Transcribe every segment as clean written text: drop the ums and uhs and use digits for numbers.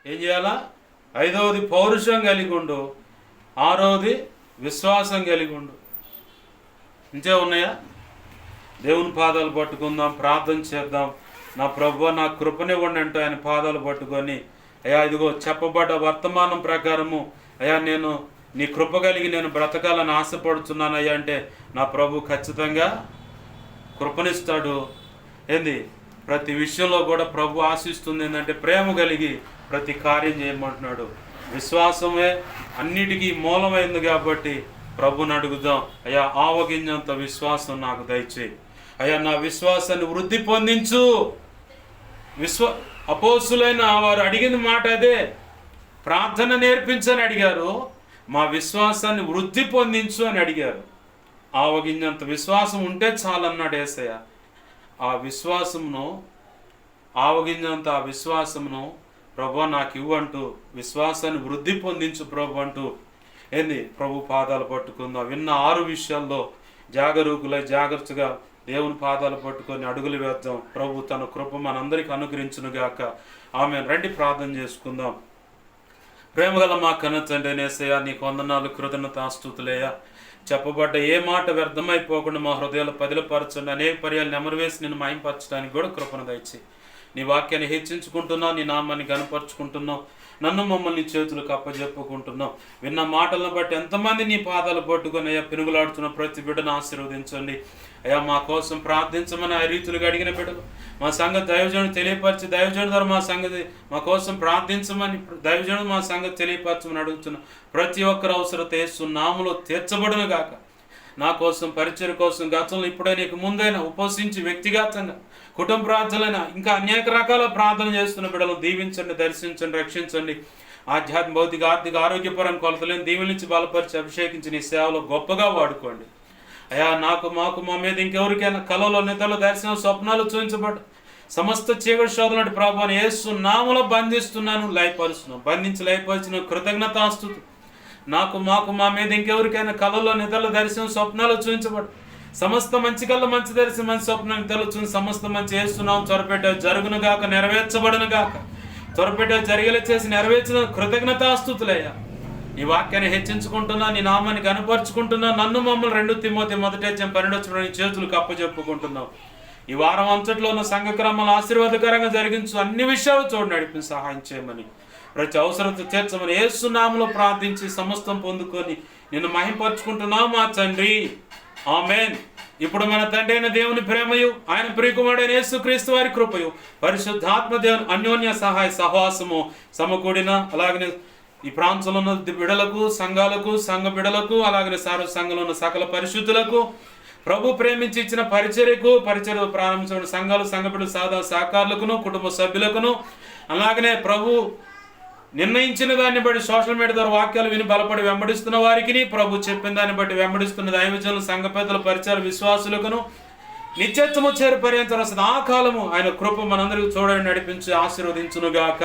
ఏం చేయాలా? 5వది పౌరుషం కలిగి ఉండు, 6వది విశ్వాసం కలిగి ఉండు. ఇంతే ఉన్నాయా? దేవుని పాదాలు పట్టుకుందాం, ప్రార్థన చేద్దాం. నా ప్రభువా నా కృపనివ్వండి అంటూ ఆయన పాదాలు పట్టుకొని, అయ్యా ఇదిగో చెప్పబడ్డ వర్తమానం ప్రకారము అయ్యా నేను నీ కృప కలిగి నేను బ్రతకాలని ఆశపడుతున్నాను అయ్యా అంటే నా ప్రభు ఖచ్చితంగా కృపనిస్తాడు. ఏంది? ప్రతి విషయంలో కూడా ప్రభు ఆశిస్తుంది ఏంటంటే ప్రేమ కలిగి ప్రతి కార్యం చేయమంటున్నాడు. విశ్వాసమే అన్నిటికీ మూలమైంది కాబట్టి ప్రభుని అడుగుదాం, అయ్యా ఆవగింజంత విశ్వాసం నాకు దయచేయి, అయ్యా నా విశ్వాసాన్ని వృద్ధి పొందించు. అపోస్తులైన వారు అడిగిన మాట అదే, ప్రార్థన నేర్పించని అడిగారు, మా విశ్వాసాన్ని వృద్ధి పొందించు అని అడిగారు. ఆవగింజంత విశ్వాసం ఉంటే చాలన్నాడు యేసయ్య. ఆ విశ్వాసమును ఆవగింజంత ఆ విశ్వాసమును ప్రభు నాకు ఇవ్వంటూ విశ్వాసాన్ని వృద్ధి పొందించు ప్రభు అంటూ ఏంది ప్రభు పాదాలు పట్టుకుందాం. విన్న 6 విషయాల్లో జాగరూకులై జాగ్రత్తగా దేవుని పాదాలు పట్టుకొని అడుగులు వేద్దాం. ప్రభు తన కృప మనందరికీ అనుగ్రహించునుగాక. ఆమేన్. రండి ప్రార్థన చేసుకుందాం. ప్రేమగల మా కన్న తండ్రి యేసయ్యా నీకు వందనాలు, కృతజ్ఞతాస్తుతులయ్యా. చెప్పబడ్డ ఏ మాట వ్యర్థమైపోకుండా మా హృదయాలు పదిలపరచండి. అనేక పర్యాలు నెమరువేసి నేను మహింపరచడానికి కూడా కృపను దయచేయి. నీ వాక్యాన్ని హెచ్చించుకుంటున్నావు, నీ నామాన్ని గనపరుచుకుంటున్నావు, నన్ను మమ్మల్ని చేతులకు అప్పజెప్పుకుంటున్నావు. విన్న మాటలను బట్టి ఎంతమంది నీ పాదాలు పట్టుకొని అయ్యా పెనుగులాడుతున్న ప్రతి బిడ్డను ఆశీర్వదించండి. అయ్యా మా కోసం ప్రార్థించమని ఆ రీతులుగా అడిగిన బిడ్డలు మా సంగతి దైవజనుడు తెలియపరిచి దైవజనుడు ద్వారా మా సంగతి మా కోసం ప్రార్థించమని దైవజనుడు మా సంగతి తెలియపరచమని అడుగుతున్న ప్రతి ఒక్కరు అవసరత యేసు నామములో తీర్చబడును గాక. నా కోసం పరిచయం కోసం గతంలో ఇప్పుడే నీకు ముందైనా ఉపవసించి వ్యక్తిగతంగా కుటుంబ ప్రార్థనలైనా ఇంకా అనేక రకాల ప్రార్థన చేస్తున్న బిడ్డలను దీవించండి, దర్శించండి, రక్షించండి. ఆధ్యాత్మిక భౌతిక ఆర్థిక ఆరోగ్యపరమైన కొలతలేని దీవుల బలపరిచి అభిషేకించి నీ సేవలో గొప్పగా వాడుకోండి. అయ్యా నాకు మాకు మా మీద ఇంకెవరికైనా కలలో నిద్రలో దర్శనం స్వప్నాలు చూపించబడ్డ సమస్త చీకటి శోధనటి ప్రభువుని యేసు నామములో బంధిస్తున్నాను, లయపరుస్తున్నాను. బంధించి లయపరిచిన కృతజ్ఞతాస్తుతి. నాకు మాకు మా మీద ఇంకెవరికైనా కలలో నిద్రలో దర్శనం స్వప్నాలు చూపించబడ్డ సమస్త మంచి కళ్ళ మంచి దర్శనం మంచి స్వప్నం తెలుసు సమస్త మంచి వేస్తున్నాం. త్వరపెట్టే జరుగును గాక, నెరవేర్చబడును గాక. త్వరపెట్టే జరిగేలా చేసి నెరవేర్చిన కృతజ్ఞతాస్తుతులయ్యా. నీ వాక్యాన్ని హెచ్చించుకుంటున్నా, నీ నామాన్ని కనపరుచుకుంటున్నా. నన్ను మమ్మల్ని 2 తిమోతి 1:12 నీ చేతులకు అప్పచెప్పుకుంటున్నావు. ఈ వారం అంతట్లో ఉన్న సంఘ క్రమాలు ఆశీర్వాదకరంగా జరిగించు. అన్ని విషయాలు చూడు నడిపి సహాయం చేయమని ప్రతి అవసరత తీర్చమని యేసు నామములో ప్రార్థించి సమస్తం పొందుకొని నిన్ను మహింపరుచుకుంటున్నావు మా తండ్రి. ఆమేన్. ఇప్పుడు మన తండ్రి అయిన దేవుని ప్రేమయు ఆయన ప్రియకుమారుడైన యేసుక్రీస్తు వారి కృపయు పరిశుద్ధాత్మ దేవుని అన్యోన్య సహాయ సహవాసము సమకూడిన అలాగనే ఈ ప్రాంతంలో ఉన్న బిడలకు సంఘాలకు సంఘ బిడలకు అలాగనే సార్వ సంఘంలో ఉన్న సకల పరిశుద్ధులకు ప్రభు ప్రేమించి ఇచ్చిన పరిచర్యకు పరిచర్య ప్రారంభించిన సంఘాలు సంఘ బిడ్డలు సాధారణ సహకారులకును కుటుంబ సభ్యులకును అలాగనే ప్రభు నిర్ణయించిన దాన్ని బట్టి సోషల్ మీడియా ద్వారా వాక్యాలు విని బలపడి వెంబడిస్తున్న వారికి ప్రభు చెప్పిన దాన్ని బట్టి వెంబడిస్తున్న దైవజనులు సంఘ పెద్దల పరిచయ విశ్వాసులకును నిత్యత్వము చేరు పర్యంతం ఆ కాలము ఆయన కృప మనందరికీ చూడండి నడిపించి ఆశీర్వదించునుగాక.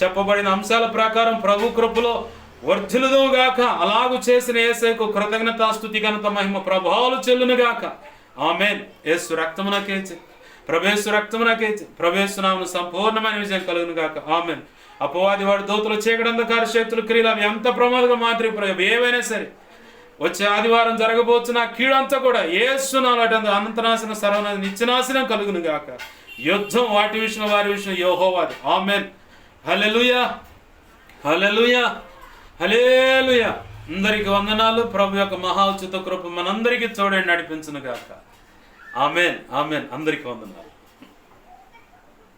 చెప్పబడిన అంశాల ప్రకారం ప్రభు కృపలో వర్ధిల్లుదుగాక. అలాగు చేసిన యేసయ్యకు కృతజ్ఞతాస్తుతి ఘనత మహిమ ప్రభావాలు చెల్లునుగాక. ఆమేన్. యేసు రక్తమునకేచి ప్రభేసు రక్తమునకేచి ప్రభేసు నామమున సంపూర్ణమైన విజయం కలుగునుగాక. ఆమేన్. అపవాది వాడి దూతలు చీకటంధకార శక్తులు క్రియలు అవి ఎంత ప్రమాదంగా మాత్రం ప్రయోగం ఏవైనా సరే వచ్చే ఆదివారం జరగబోతున్న కీడంతా కూడా యేసు నామమున అనంతనాశనం సర్వనాశనం నిత్యనాశనం కలుగునుగాక. యుద్ధం వాటి విషయం వారి విషయం యెహోవాది. ఆమేన్. హల్లెలూయా, హల్లెలూయా, హల్లెలూయా. అందరికి వందనాలు. ప్రభు యొక్క మహా ఉచిత కృప మనందరికీ చూడండి నడిపించునుగాక. ఆమేన్, ఆమేన్. అందరికి వందనాలు.